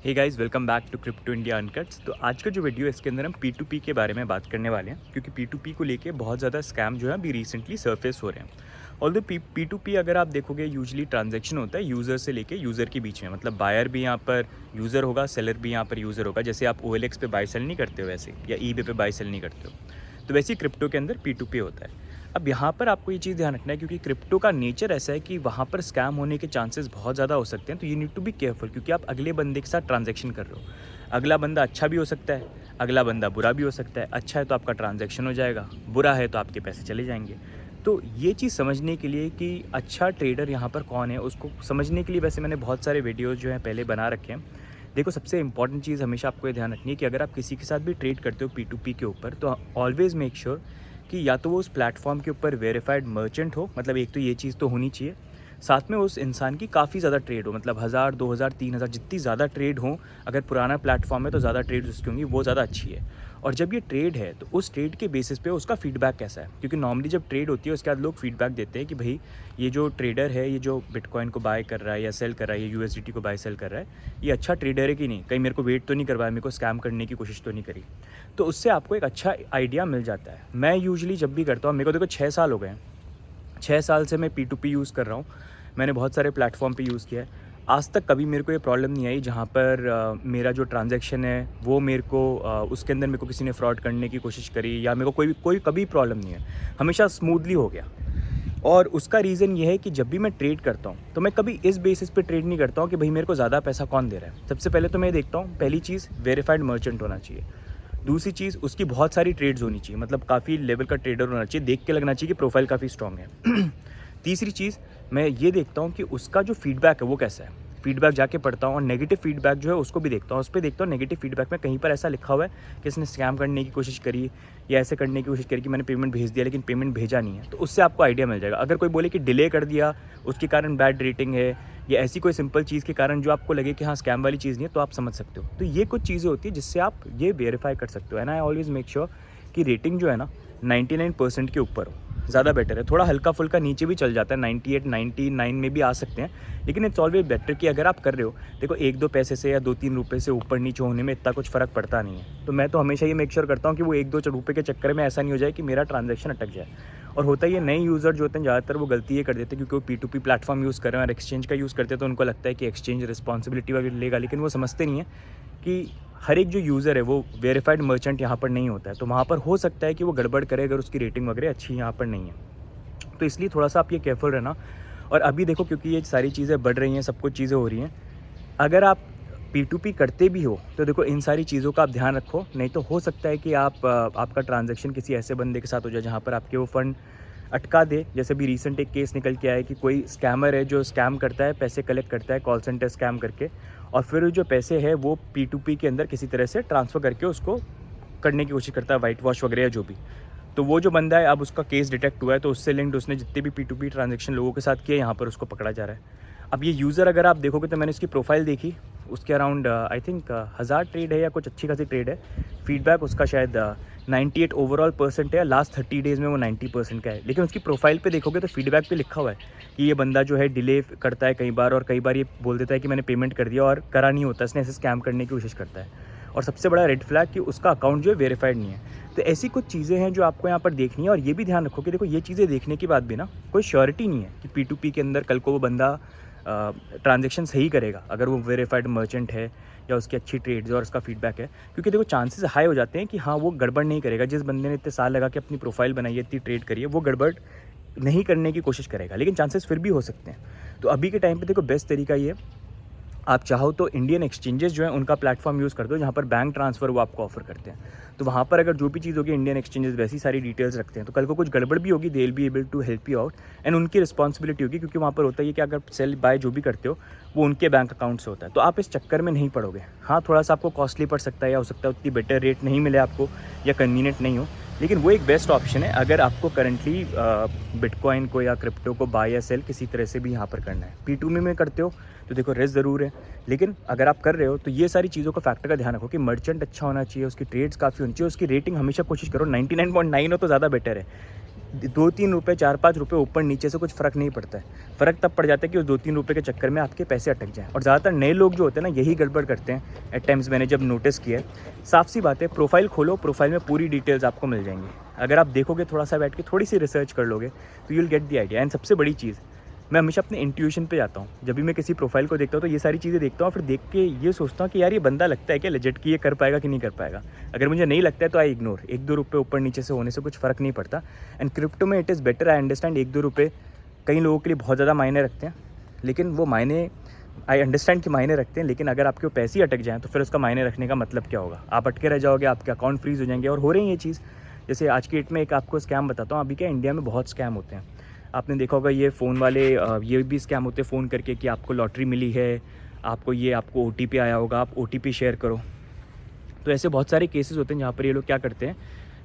Hey guys, welcome back to crypto India uncuts. तो आज का जो वीडियो है इसके अंदर हम P2P के बारे में बात करने वाले हैं, क्योंकि P2P को लेके बहुत ज़्यादा स्कैम जो है अभी रिसेंटली सरफेस हो रहे हैं। ऑल्दो P2P अगर आप देखोगे यूजुअली ट्रांजैक्शन होता है यूज़र से लेके यूज़र के बीच में, मतलब बायर भी यहाँ पर यूज़र होगा, सेलर भी यहाँ पर यूज़र होगा। जैसे आप OLX पे बाई सेल नहीं करते हो वैसे, या eBay पे बाई सेल नहीं करते हो, तो वैसे ही क्रिप्टो के अंदर P2P होता है। अब यहाँ पर आपको ये चीज़ ध्यान रखना है, क्योंकि क्रिप्टो का नेचर ऐसा है कि वहाँ पर स्कैम होने के चांसेस बहुत ज़्यादा हो सकते हैं। तो you need to be careful, क्योंकि आप अगले बंदे के साथ ट्रांजैक्शन कर रहे हो। अगला बंदा अच्छा भी हो सकता है, अगला बंदा बुरा भी हो सकता है। अच्छा है तो आपका ट्रांजैक्शन हो जाएगा, बुरा है तो आपके पैसे चले जाएंगे। तो ये चीज़ समझने के लिए कि अच्छा ट्रेडर यहाँ पर कौन है, उसको समझने के लिए वैसे मैंने बहुत सारे वीडियोज़ जो हैं पहले बना रखे हैं। देखो, सबसे इंपॉर्टेंट चीज़ हमेशा आपको ये ध्यान रखनी है कि अगर आप किसी के साथ भी ट्रेड करते हो P2P के ऊपर, तो ऑलवेज़ मेक श्योर कि या तो वो उस प्लेटफॉर्म के ऊपर वेरीफाइड मर्चेंट हो, मतलब एक तो ये चीज़ तो होनी चाहिए। साथ में उस इंसान की काफ़ी ज़्यादा ट्रेड हो, मतलब 1000, 2000, 3000 जितनी ज़्यादा ट्रेड हो। अगर पुराना प्लेटफॉर्म है तो ज़्यादा ट्रेड उसकी होंगी, वो ज़्यादा अच्छी है। और जब ये ट्रेड है तो उस ट्रेड के बेसिस पे उसका फीडबैक कैसा है, क्योंकि नॉर्मली जब ट्रेड होती है उसके बाद लोग फीडबैक देते हैं कि भाई ये जो ट्रेडर है, ये जो बिटकॉइन को बाय कर रहा है या सेल कर रहा है, या USDT को बाय सेल कर रहा है, ये अच्छा ट्रेडर है कि नहीं, कहीं मेरे को वेट तो नहीं करवाया, मेरे को स्कैम करने की कोशिश तो नहीं करी। तो उससे आपको एक अच्छा आइडिया मिल जाता है। मैं यूजुअली जब भी करता हूँ, मेरे को देखो 6 साल हो गए हैं, 6 साल से मैं P2P यूज़ कर रहा हूँ। मैंने बहुत सारे प्लेटफॉर्म पे यूज़ किया है। आज तक कभी मेरे को ये प्रॉब्लम नहीं आई जहाँ पर मेरा जो ट्रांजैक्शन है वो मेरे को उसके अंदर मेरे को किसी ने फ्रॉड करने की कोशिश करी, या मेरे को कोई कभी प्रॉब्लम नहीं है। हमेशा स्मूथली हो गया। और उसका रीज़न ये है कि जब भी मैं ट्रेड करता हूँ तो मैं कभी इस बेसिस पे ट्रेड नहीं करता हूँ कि भाई मेरे को ज़्यादा पैसा कौन दे रहा है। सबसे पहले तो मैं देखता हूँ, पहली चीज़ वेरीफाइड मर्चेंट होना चाहिए। दूसरी चीज़, उसकी बहुत सारी ट्रेड्स होनी चाहिए, मतलब काफ़ी लेवल का ट्रेडर होना चाहिए, देख के लगना चाहिए कि प्रोफाइल काफ़ी स्ट्रॉन्ग है। तीसरी चीज़, मैं ये देखता हूँ कि उसका जो फीडबैक है वो कैसा है। फीडबैक जाके पढ़ता हूँ, और नेगेटिव फीडबैक जो है उसको भी देखता हूँ। उस पे देखता हूँ नेगेटिव फीडबैक में कहीं पर ऐसा लिखा हुआ है कि इसने स्कैम करने की कोशिश करी, या ऐसे करने की कोशिश करी कि मैंने पेमेंट भेज दिया लेकिन पेमेंट भेजा नहीं है। तो उससे आपको आइडिया मिल जाएगा। अगर कोई बोले कि डिले कर दिया, उसके कारण बैड रेटिंग है, या ऐसी कोई सिंपल चीज़ के कारण जो आपको लगे कि हाँ स्कैम वाली चीज़ नहीं है, तो आप समझ सकते हो। तो ये कुछ चीज़ें होती है जिससे आप ये वेरीफाई कर सकते हो। And I always make sure कि रेटिंग जो है ना 99% के ऊपर हो, ज़्यादा बेटर है। थोड़ा हल्का फुल्का नीचे भी चल जाता है, 98, 99 में भी आ सकते हैं, लेकिन इट्स ऑलवेज बेटर कि अगर आप कर रहे हो, देखो 1-2 पैसे से या 2-3 रुपये से ऊपर नीचे होने में इतना कुछ फ़र्क पड़ता नहीं है। तो मैं तो हमेशा ये मेक श्योर करता हूँ कि वो 1-2 रुपये के चक्कर में ऐसा नहीं हो जाए कि मेरा ट्रांजैक्शन अटक जाए। और होता ही है, नए यूज़र जो होते हैं ज़्यादातर वो गलती ये कर देते हैं, क्योंकि वो P2P प्लेटफॉर्म यूज़ कर रहे हैं और एक्सचेंज का यूज़ करते हैं, तो उनको लगता है कि एक्सचेंज रिस्पॉन्सिबिलिटी वगैरह लेगा, लेकिन वो समझते नहीं है कि हर एक जो यूज़र है वो वेरीफाइड मर्चेंट यहाँ पर नहीं होता है। तो वहाँ पर हो सकता है कि वो गड़बड़ करे अगर उसकी रेटिंग वगैरह अच्छी यहाँ पर नहीं है। तो इसलिए थोड़ा-सा आप ये केयरफुल रहना। और अभी देखो, क्योंकि ये सारी चीज़ें बढ़ रही हैं, सब कुछ चीज़ें हो रही हैं, अगर आप P2P करते भी हो तो देखो इन सारी चीज़ों का आप ध्यान रखो। नहीं तो हो सकता है कि आपका ट्रांजैक्शन किसी ऐसे बंदे के साथ हो जाए जहाँ पर आपके वो फ़ंड अटका दे। जैसे भी रिसेंट एक केस निकल के आया है कि कोई स्कैमर है जो स्कैम करता है, पैसे कलेक्ट करता है कॉल सेंटर स्कैम करके, और फिर जो पैसे है वो P2P के अंदर किसी तरह से ट्रांसफ़र करके उसको करने की कोशिश करता है, व्हाइट वॉश वगैरह या जो भी। तो वो जो बंदा है, अब उसका केस डिटेक्ट हुआ है, तो उससे लिंक्ड उसने जितने भी P2P ट्रांजैक्शन लोगों के साथ किए, यहाँ पर उसको पकड़ा जा रहा है। अब ये यूज़र अगर आप देखोगे तो मैंने इसकी प्रोफाइल देखी, उसके अराउंड आई थिंक 1000 ट्रेड है या कुछ अच्छी खासी ट्रेड है। फीडबैक उसका शायद 98 ओवरऑल परसेंट है, लास्ट 30 डेज़ में वो 90% का है। लेकिन उसकी प्रोफाइल पे देखोगे तो फीडबैक पे लिखा हुआ है कि ये बंदा जो है डिले करता है कई बार, और कई बार ये बोल देता है कि मैंने पेमेंट कर दिया और करा नहीं होता, इसने ऐसे स्कैम करने की कोशिश करता है। और सबसे बड़ा रेड फ्लैग कि उसका अकाउंट जो है वेरीफाइड नहीं है। तो ऐसी कुछ चीज़ें हैं जो आपको यहाँ पर देखनी है। और ये भी ध्यान रखो कि देखो, ये चीज़ें देखने के बाद भी ना कोई श्योरिटी नहीं है कि P2P के अंदर कल को वो बंदा ट्रांजैक्शन सही करेगा, अगर वो वेरीफाइड मर्चेंट है या उसकी अच्छी ट्रेड्स और उसका फीडबैक है। क्योंकि देखो, चांसेस हाई हो जाते हैं कि हाँ वो गड़बड़ नहीं करेगा। जिस बंदे ने इतने साल लगा के अपनी प्रोफाइल बनाई है, इतनी ट्रेड करी है, वो गड़बड़ नहीं करने की कोशिश करेगा, लेकिन चांसेस फिर भी हो सकते हैं। तो अभी के टाइम पे देखो, बेस्ट तरीका ये, आप चाहो तो इंडियन एक्सचेंजेस जो है उनका प्लेटफॉर्म यूज़ कर दो, जहाँ पर बैंक ट्रांसफ़र वो आपको ऑफर करते हैं। तो वहाँ पर अगर जो भी चीज़ होगी, इंडियन एक्सचेंजेस वैसी सारी डिटेल्स रखते हैं, तो कल को कुछ गड़बड़ भी होगी, they will be able to help you out. And उनकी रिस्पॉन्सिबिलिटी होगी, क्योंकि वहाँ पर होता है कि अगर सेल बाय जो भी करते हो वो उनके बैंक अकाउंट से होता है। तो आप इस चक्कर में नहीं पड़ोगे। हाँ, थोड़ा सा आपको कॉस्टली पड़ सकता है, या हो सकता है उतनी बेटर रेट नहीं मिले आपको, या कन्वीनियंट नहीं हो, लेकिन वो एक बेस्ट ऑप्शन है अगर आपको करंटली बिटकॉइन को या क्रिप्टो को बाय या सेल किसी तरह से भी यहाँ पर करना है। P2P में करते हो तो देखो रिस्क ज़रूर है, लेकिन अगर आप कर रहे हो तो ये सारी चीज़ों का फैक्टर का ध्यान रखो कि मर्चेंट अच्छा होना चाहिए, उसकी ट्रेड्स काफ़ी होनी चाहिए, उसकी रेटिंग हमेशा कोशिश करो 99.9 हो तो ज़्यादा बेटर है। ₹2-3 ₹4-5 ऊपर नीचे से कुछ फ़र्क नहीं पड़ता है। फ़र्क तब पड़ जाता है कि उस ₹2-3 के चक्कर में आपके पैसे अटक जाएँ। और ज़्यादातर नए लोग जो होते हैं ना, यही गड़बड़ करते हैं। एट टाइम्स मैंने जब नोटिस किया है, साफ़ सी बात है, प्रोफ़ाइल खोलो, प्रोफ़ाइल में पूरी डिटेल्स आपको मिल जाएंगी। अगर आप देखोगे, थोड़ा सा बैठ के थोड़ी सी रिसर्च कर लोगे, तो you will get the idea. And सबसे बड़ी चीज़, मैं हमेशा अपने इंट्यूशन पे जाता हूँ। जब भी मैं किसी प्रोफ़ाइल को देखता हूँ तो ये सारी चीज़ें देखता हूँ, फिर देख के ये सोचता हूँ कि यार ये बंदा लगता है क्या लेजिट, कि ये कर पाएगा कि नहीं कर पाएगा। अगर मुझे नहीं लगता है तो आई इग्नोर। ₹1-2 ऊपर नीचे से होने से कुछ फ़र्क नहीं पड़ता। एंड क्रिप्टो में it is better, I understand ₹1-2 कई लोगों के लिए बहुत ज़्यादा मायने रखते हैं, लेकिन वो मायने, आई अंडरस्टैंड कि मायने रखते हैं, लेकिन अगर आपके पैसे अटक जाएँ तो फिर उसका मायने रखने का मतलब क्या होगा? आप अटके रह जाओगे, आपके अकाउंट फ्रीज़ हो जाएंगे। और हो रही है ये चीज़। जैसे आज की डेट में एक आपको स्कैम बताता हूँ। अभी क्या इंडिया में बहुत स्कैम होते हैं। आपने देखा होगा ये फ़ोन वाले, ये भी स्कैम होते हैं फ़ोन करके कि आपको लॉटरी मिली है, आपको ओटीपी आया होगा, आप ओटीपी शेयर करो। तो ऐसे बहुत सारे केसेस होते हैं जहाँ पर ये लोग क्या करते हैं,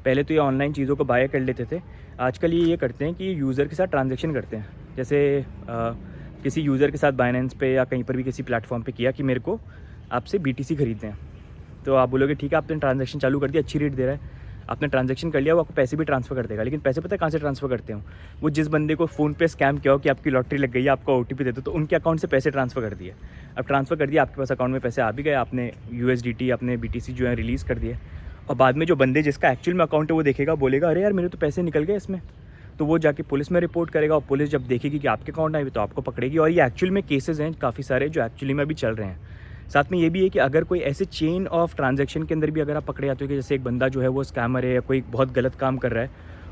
पहले तो ये ऑनलाइन चीज़ों को बाय कर लेते थे। आजकल ये करते हैं कि यूज़र के साथ ट्रांजैक्शन करते हैं। जैसे किसी यूज़र के साथ बाइनेंस पे या कहीं पर भी किसी प्लेटफॉर्म पे किया कि मेरे को आपसे BTC खरीदते हैं, तो आप बोलोगे ठीक है, आपने ट्रांजैक्शन चालू कर दिया, अच्छी रेट दे रहा है, आपने ट्रांजैक्शन कर लिया, वो आपको पैसे भी ट्रांसफ़र कर देगा। लेकिन पैसे पता है कहाँ से ट्रांसफ़र करते हो? वो जिस बंदे को फ़ोन पे स्कैम किया हो कि आपकी लॉटरी लग गई है, आपको ओटीपी दे दो, तो उनके अकाउंट से पैसे ट्रांसफ़र कर दिए। अब ट्रांसफ़र कर दिया, आपके पास अकाउंट में पैसे आ भी गए, आपने USDT, आपने BTC जो है रिलीज़ कर दिए। और बाद में जो बंदे जिसका एक्चुअल में अकाउंट है वो देखेगा, बोलेगा अरे यार मेरे तो पैसे निकल गए इसमें। तो वो जाके पुलिस में रिपोर्ट करेगा, और पुलिस जब देखेगी कि आपके अकाउंट आए तो आपको पकड़ेगी। और ये एक्चुअल में केसेस हैं काफ़ी सारे जो एक्चुअली में अभी चल रहे हैं। साथ में ये भी है कि अगर कोई ऐसे चेन ऑफ ट्रांजैक्शन के अंदर भी अगर आप पकड़े जाते हो कि जैसे एक बंदा जो है वो स्कैमर है या कोई बहुत गलत काम कर रहा है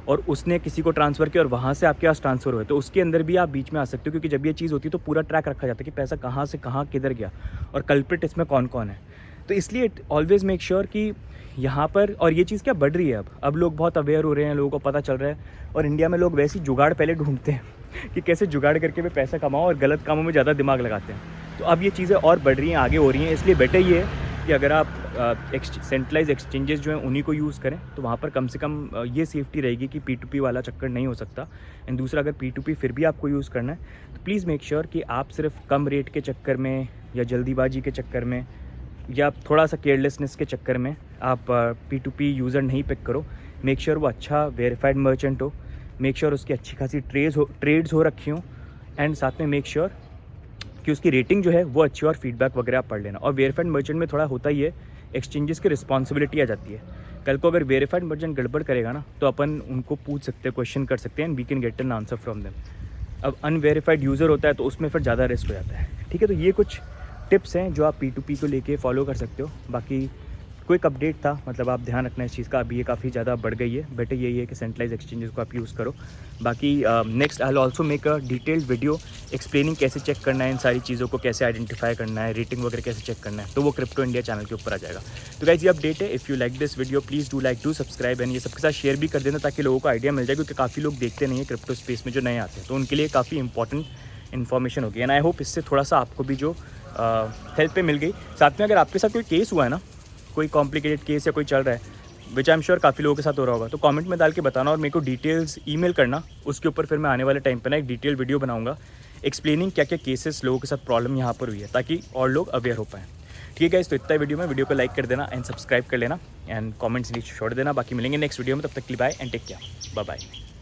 और उसने किसी को ट्रांसफ़र किया और वहाँ से आपके पास ट्रांसफ़र हुए, तो उसके अंदर भी आप बीच में आ सकते हो। क्योंकि जब ये चीज़ होती है तो पूरा ट्रैक रखा जाता है कि पैसा कहाँ से कहाँ किधर गया और कल्प्रिट इसमें कौन कौन है। तो इसलिए ऑलवेज़ मेक श्योर कि यहाँ पर, और ये चीज़ क्या बढ़ रही है अब लोग बहुत अवेयर हो रहे हैं, लोगों को पता चल रहा है। और इंडिया में लोग वैसे ही जुगाड़ पहले ढूंढते हैं कि कैसे जुगाड़ करके भी पैसा कमाओ, और गलत कामों में ज़्यादा दिमाग लगाते हैं। तो अब ये चीज़ें और बढ़ रही हैं, आगे हो रही हैं। इसलिए बेटर ये है कि अगर आप सेंट्रलाइज एक्सचेंजेस जो हैं उन्हीं को यूज़ करें, तो वहाँ पर कम से कम ये सेफ्टी रहेगी कि P2P वाला चक्कर नहीं हो सकता। एंड दूसरा, अगर P2P फिर भी आपको यूज़ करना है तो प्लीज़ मेक श्योर कि आप सिर्फ कम रेट के चक्कर में या जल्दीबाजी के चक्कर में या थोड़ा सा केयरलेसनेस के चक्कर में आप P2P यूज़र नहीं पिक करो। मेक श्योर वो अच्छा वेरीफाइड मर्चेंट हो, मेक श्योर उसकी अच्छी खासी ट्रेड्स हो रखी हों, एंड साथ में मेक श्योर कि उसकी रेटिंग जो है वो अच्छी, और फीडबैक वगैरह आप पढ़ लेना। और वेरीफाइड मर्चेंट में थोड़ा होता ही है, एक्सचेंजेस की रिस्पॉन्सिबिलिटी आ जाती है। कल को अगर वेरीफाइड मर्चेंट गड़बड़ करेगा ना, तो अपन उनको पूछ सकते हैं, क्वेश्चन कर सकते हैं, and we can get an answer from them. अब अनवेरीफाइड यूज़र होता है तो उसमें फिर ज़्यादा रिस्क हो जाता है। ठीक है, तो ये कुछ टिप्स हैं जो आप P2P को लेके फॉलो कर सकते हो। बाकी क्विक अपडेट था, मतलब आप ध्यान रखना इस चीज़ का। अभी ये काफ़ी ज़्यादा बढ़ गई है, बेटर यही है कि सेंट्रलाइज एक्सचेंजेस को आप यूज़ करो। बाकी next I will also make a detailed video explaining कैसे चेक करना है इन सारी चीज़ों को, कैसे आइडेंटिफाई करना है, रेटिंग वगैरह कैसे चेक करना है, तो वो क्रिप्टो इंडिया चैनल के ऊपर आ जाएगा। तो गाइस ये अपडेट है। If you like this video please do subscribe, and ये सबके साथ शेयर भी कर देना ताकि लोगों को आइडिया मिल जाए, क्योंकि काफ़ी लोग देखते नहीं है क्रिप्टो स्पेस में जो नए आते हैं, तो उनके लिए काफ़ी इंपॉर्टेंट इन्फॉर्मेशन होगी। एंड आई होप इससे थोड़ा सा आपको भी जो हेल्प पे मिल गई। साथ में अगर आपके साथ कोई केस हुआ है ना, कोई कॉम्प्लिकेटेड केस या कोई चल रहा है, विच आई एम श्योर काफ़ी लोगों के साथ हो रहा होगा, तो कमेंट में डाल के बताना और मेरे को डिटेल्स ईमेल करना। उसके ऊपर फिर मैं आने वाले टाइम पर ना एक डिटेल वीडियो बनाऊंगा एक्सप्लेनिंग क्या क्या केसेस लोगों के साथ प्रॉब्लम यहाँ पर हुई है, ताकि और लोग अवेयर हो पाएँ। ठीक है, तो इतना वीडियो को लाइक कर देना एंड सब्सक्राइब कर लेना, एंड कमेंट्स नीचे छोड़ देना। बाकी मिलेंगे नेक्स्ट वीडियो में, तब तक के लिए bye and take care, bye bye.